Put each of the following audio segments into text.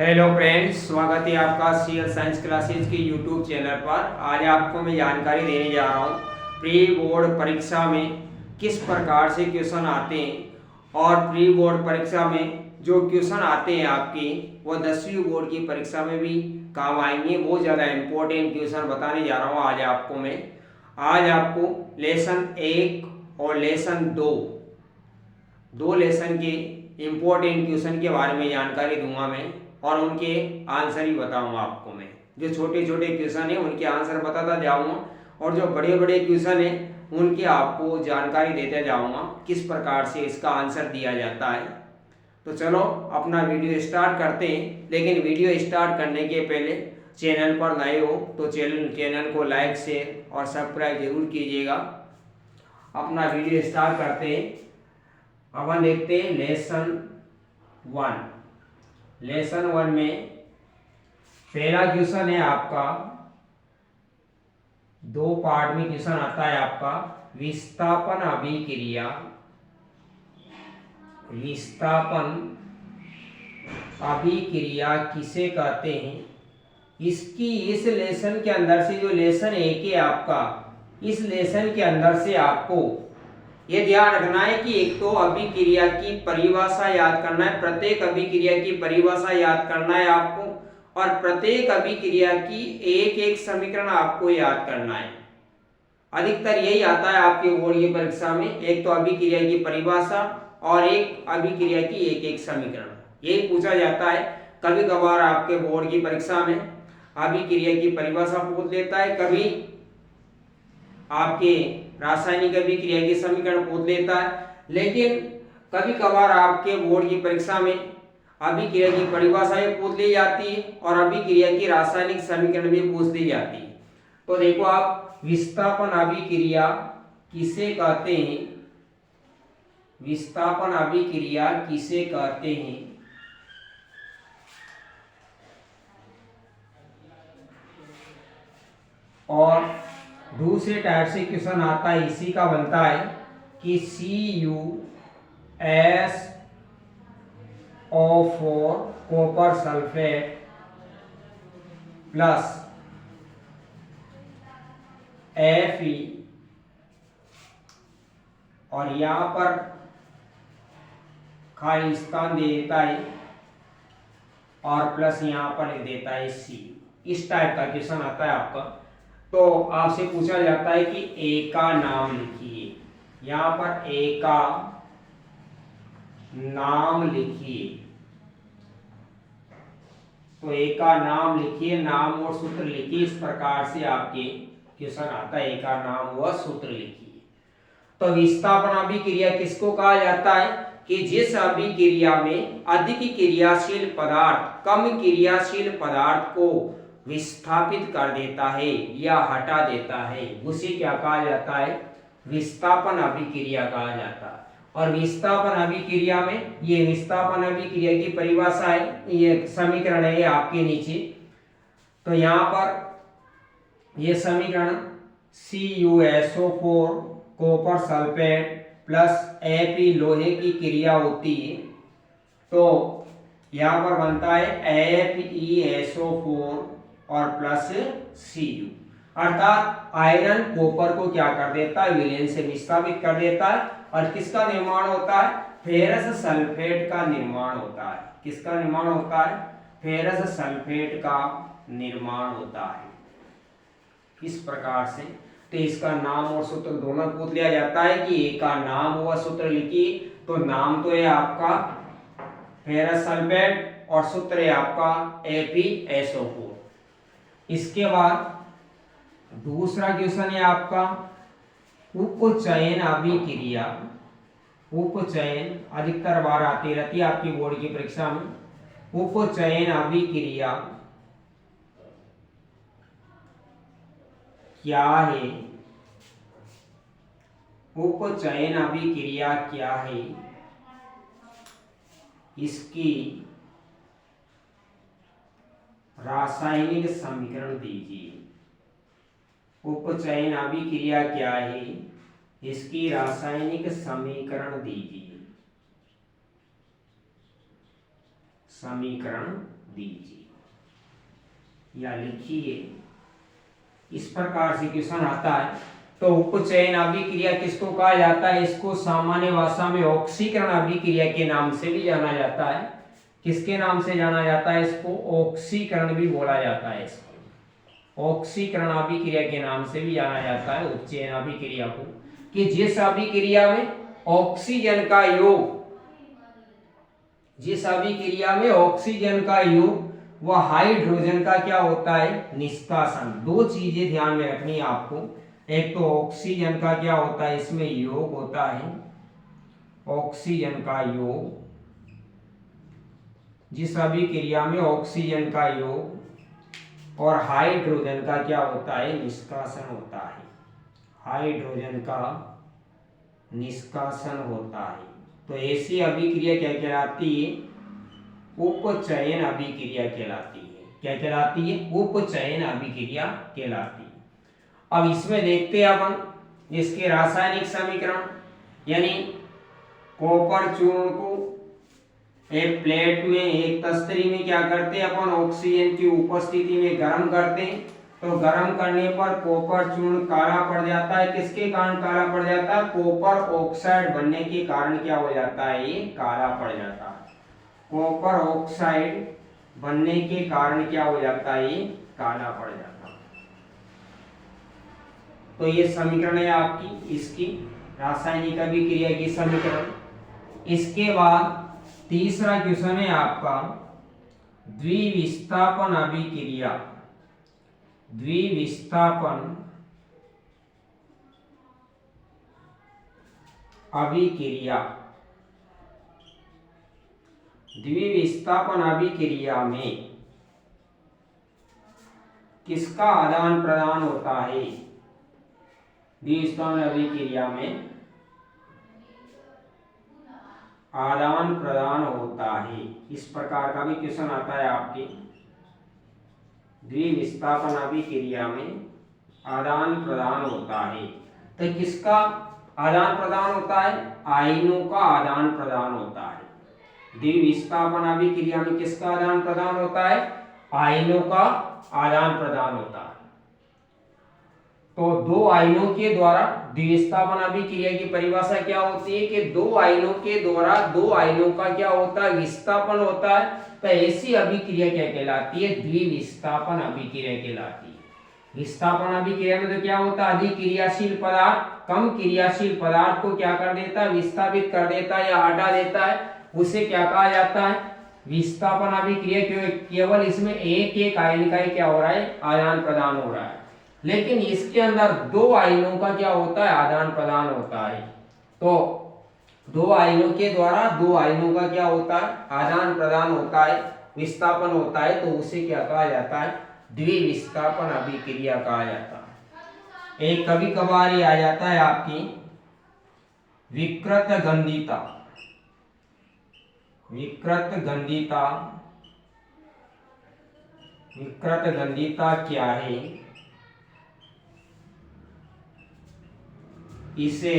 Hello friends, स्वागत है आपका सीएल साइंस क्लासेज के यूट्यूब चैनल पर। आज आपको मैं जानकारी देने जा रहा हूँ प्री बोर्ड परीक्षा में किस प्रकार से क्वेश्चन आते हैं और प्री बोर्ड परीक्षा में जो क्वेश्चन आते हैं आपके वो 10वीं बोर्ड की परीक्षा में भी काम आएंगे। बहुत ज़्यादा इम्पोर्टेंट क्वेश्चन बताने जा रहा हूँ आज आपको मैं। आज आपको लेसन 1 और लेसन 2 लेसन के इम्पोर्टेंट क्वेश्चन के बारे में जानकारी दूंगा मैं और उनके आंसर ही बताऊंगा आपको मैं। जो छोटे छोटे क्वेश्चन है उनके आंसर बताता जाऊंगा और जो बड़े बड़े क्वेश्चन है उनके आपको जानकारी देते जाऊंगा किस प्रकार से इसका आंसर दिया जाता है। तो चलो अपना वीडियो स्टार्ट करते हैं, लेकिन वीडियो स्टार्ट करने के पहले चैनल पर नए हो तो चैनल को लाइक शेयर और सब्सक्राइब जरूर कीजिएगा। अपना वीडियो स्टार्ट करते हैं। अपन देखते हैं लेसन 1। लेसन 1 में पहला क्वेश्चन है आपका, 2 पार्ट में क्वेश्चन आता है आपका। विस्थापन अभिक्रिया, विस्थापन अभिक्रिया किसे कहते हैं? इसकी इस लेसन के अंदर से, जो लेसन 1 है आपका, इस लेसन के अंदर से आपको ये ध्यान रखना है कि एक तो अभिक्रिया की परिभाषा याद करना है, प्रत्येक अभिक्रिया की परिभाषा याद करना है आपको, और प्रत्येक अभिक्रिया की एक एक समीकरण आपको याद करना है। अधिकतर यही आता है आपके बोर्ड की परीक्षा में, एक तो अभिक्रिया की परिभाषा और एक अभिक्रिया की एक एक समीकरण, यही पूछा जाता है। कभी कभार आपके बोर्ड की परीक्षा में अभिक्रिया की परिभाषा पूछ लेता है, कभी आपके रासायनिक अभिक्रिया की समीकरण पूछ लेता है, लेकिन कभी कभार आपके बोर्ड की परीक्षा में अभिक्रिया की परिभाषा भी पूछ ली जाती है और अभिक्रिया की रासायनिक समीकरण भी पूछ ली जाती है। तो देखो आप, विस्थापन अभिक्रिया किसे कहते हैं? विस्थापन अभिक्रिया किसे कहते हैं? और दूसरे टाइप से क्वेश्चन आता है, इसी का बनता है कि CuSO4 copper sulphate plus Fe, और यहां पर खाली स्थान दे देता है और प्लस यहां पर लिख देता है C। इस टाइप का क्वेश्चन आता है आपका। तो आपसे पूछा जाता है कि ए का नाम लिखिए, यहां पर ए का नाम लिखिए। तो ए का नाम लिखिए, नाम और सूत्र लिखिए। इस प्रकार से आपके क्वेश्चन आता है, ए का नाम व सूत्र लिखिए। तो विस्थापन अभिक्रिया किसको कहा जाता है? कि जिस अभिक्रिया में अधिक क्रियाशील पदार्थ कम क्रियाशील पदार्थ को विस्थापित कर देता है या हटा देता है, उसे क्या कहा जाता है? विस्थापन अभिक्रिया कहा जाता है। और विस्थापन अभिक्रिया में, ये विस्थापन अभिक्रिया की परिभाषा है, ये समीकरण है आपके नीचे। तो यहां पर ये समीकरण CuSO4 copper sulphate plus Fe लोहे की क्रिया होती है। तो यहां पर बनता है FeSO4 और प्लस Cu, अर्थात आयरन कॉपर को क्या कर देता है? विलयन से विस्थापित कर देता है। और किसका निर्माण होता है? फेरस सल्फेट का निर्माण होता है। किसका निर्माण होता है? फेरस सल्फेट का निर्माण होता है। इस प्रकार से तो इसका नाम और सूत्र दोनों पूछ लिया जाता है कि ए का नाम व सूत्र लिखिए। तो नाम तो है आपका फेरस सल्फेट और सूत्र है आपका FeSO4। इसके बाद दूसरा क्वेश्चन है आपका उपचयन अभिक्रिया। उपचयन अधिकतर बार आती रहती है आपकी बोर्ड की परीक्षा में। उपचयन अभिक्रिया क्या है? उपचयन अभिक्रिया क्या है? इसकी रासायनिक समीकरण दीजिए। उपचयन अभिक्रिया क्या है? इसकी रासायनिक समीकरण दीजिए। समीकरण दीजिए, या लिखिए। इस प्रकार से क्वेश्चन आता है। तो उपचयन अभिक्रिया किसको कहा जाता है? इसको सामान्य भाषा में ऑक्सीकरण अभिक्रिया के नाम से भी जाना जाता है। किसके नाम से जाना जाता है? इसको ऑक्सीकरण भी बोला जाता है। इसको ऑक्सीकरण अभिक्रिया के नाम से भी जाना जाता है उपचयन अभिक्रिया को, कि जिस अभिक्रिया में ऑक्सीजन का योग, जिस अभिक्रिया में ऑक्सीजन का योग वह हाइड्रोजन का क्या होता है? निष्कासन। दो चीजें ध्यान में रखनी है आपको। एक तो ऑक्सीजन का क्या होता है? इसमें योग होता है, ऑक्सीजन का योग, जिस अभिक्रिया में ऑक्सीजन का योग और हाइड्रोजन का क्या होता है? निष्कासन होता है। हाइड्रोजन का निष्कासन होता है। तो ऐसी अभिक्रिया क्या कहलाती है? उपचयन अभिक्रिया कहलाती है। क्या कहलाती है? उपचयन अभिक्रिया कहलाती है। अब इसमें देखते हैं अपन इसके रासायनिक समीकरण, यानी कॉपर चूर्ण को एक प्लेट में, एक तस्तरी में क्या करते हैं अपन? ऑक्सीजन की उपस्थिति में गर्म करते हैं। तो गर्म करने पर कॉपर चूर्ण काला पड़ जाता है। किसके कारण काला पड़ जाता है? कॉपर ऑक्साइड बनने के कारण क्या हो जाता है? ये काला पड़ जाता है। कॉपर ऑक्साइड बनने के कारण क्या हो जाता है? ये काला पड़ जाता है। तो ये समीकरण है आपकी इसकी रासायनिक अभिक्रिया की समीकरण। इसके बाद तीसरा क्वेश्चन है आपका द्विविस्थापन अभिक्रिया। द्विविस्थापन अभिक्रिया। द्विविस्थापन अभिक्रिया में किसका आदान प्रदान होता है? द्विविस्थापन अभिक्रिया में आदान प्रदान होता है। इस प्रकार का भी क्वेश्चन आता है आपके। द्विविस्थापन अभिक्रिया में आदान प्रदान होता है। तो किसका आदान प्रदान होता है? आयनों का आदान प्रदान होता है। द्विविस्थापन अभिक्रिया में किसका आदान प्रदान होता है? आयनों का आदान प्रदान होता है। तो दो आयनों के द्वारा द्विविस्थापन अभिक्रिया की परिभाषा क्या होती है? कि दो आयनों के द्वारा दो आयनों का क्या होता है? विस्थापन होता है। तो ऐसी अभिक्रिया क्या कहलाती है? द्विविस्थापन अभिक्रिया कहलाती है। विस्थापन अभिक्रिया में तो क्या होता है? अधिक क्रियाशील पदार्थ कम क्रियाशील पदार्थ को क्या कर देता है? विस्थापित कर देता है या हटा देता है। उसे क्या कहा जाता है? विस्थापन अभिक्रिया। केवल इसमें एक एक आयन का ही क्या हो रहा है? आदान प्रदान हो रहा है। लेकिन इसके अंदर दो आयनों का क्या होता है? आदान प्रदान होता है। तो दो आयनों के द्वारा दो आयनों का क्या होता है? आदान प्रदान होता है, विस्थापन होता है। तो उसे क्या कहा जाता है? द्विविस्थापन अभिक्रिया कहा जाता है। एक कभी कभार ये आ जाता है आपकी विकृत गंधिता। विकृत गंधिता, विकृत गंधिता क्या है? इसे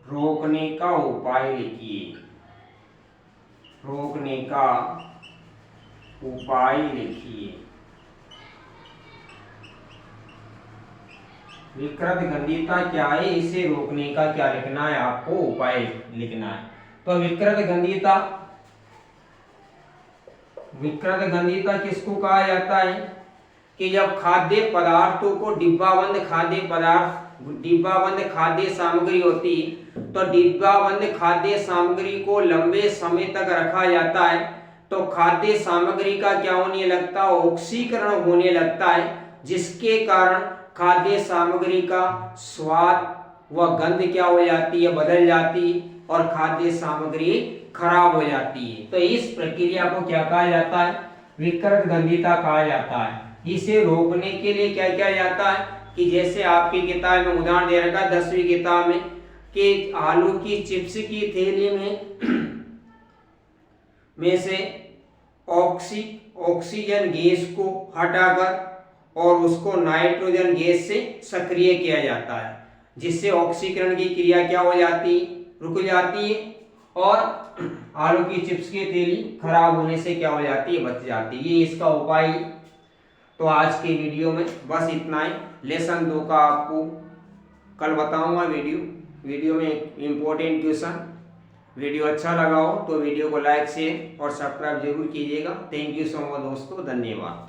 रोकने का उपाय लिखिए। रोकने का उपाय लिखिए। विकृत गंधिता क्या है? इसे रोकने का क्या लिखना है? आपको उपाय लिखना है। तो विकृत गंधिता, विकृत गंधिता किसको कहा जाता है? कि जब खाद्य पदार्थों को डिब्बाबंद खाद्य पदार्थ, डिब्बाबंद खाद्य सामग्री होती, तो डिब्बाबंद खाद्य सामग्री को लंबे समय तक रखा जाता है तो खाद्य सामग्री का क्या होने लगता है? ऑक्सीकरण होने लगता है, जिसके कारण खाद्य सामग्री का स्वाद व गंध क्या हो जाती है? बदल जाती है और खाद्य सामग्री खराब हो जाती है। तो इस प्रक्रिया को क्या कहा जाता है? विकृत गंधिता कहा जाता है। इसे रोकने के लिए क्या किया जाता है? कि जैसे आपकी किताब में उदाहरण दे रखा 10वीं किताब में कि आलू की चिप्स की थैली में से ऑक्सीजन गैस को हटाकर और उसको नाइट्रोजन गैस से सक्रिय किया जाता है, जिससे ऑक्सीकरण की क्रिया क्या हो जाती? रुक जाती है और आलू की चिप्स की तेली खराब होने से क्या हो जाती है, बच जाती है। ये इसका उपाय है। तो आज के वीडियो में बस इतना ही। लेसन 2 का आपको कल बताऊंगा वीडियो में इम्पोर्टेंट क्वेश्चन। वीडियो अच्छा लगा हो तो वीडियो को लाइक शेयर और सब्सक्राइब जरूर कीजिएगा। थैंक यू सो मच दोस्तों, धन्यवाद।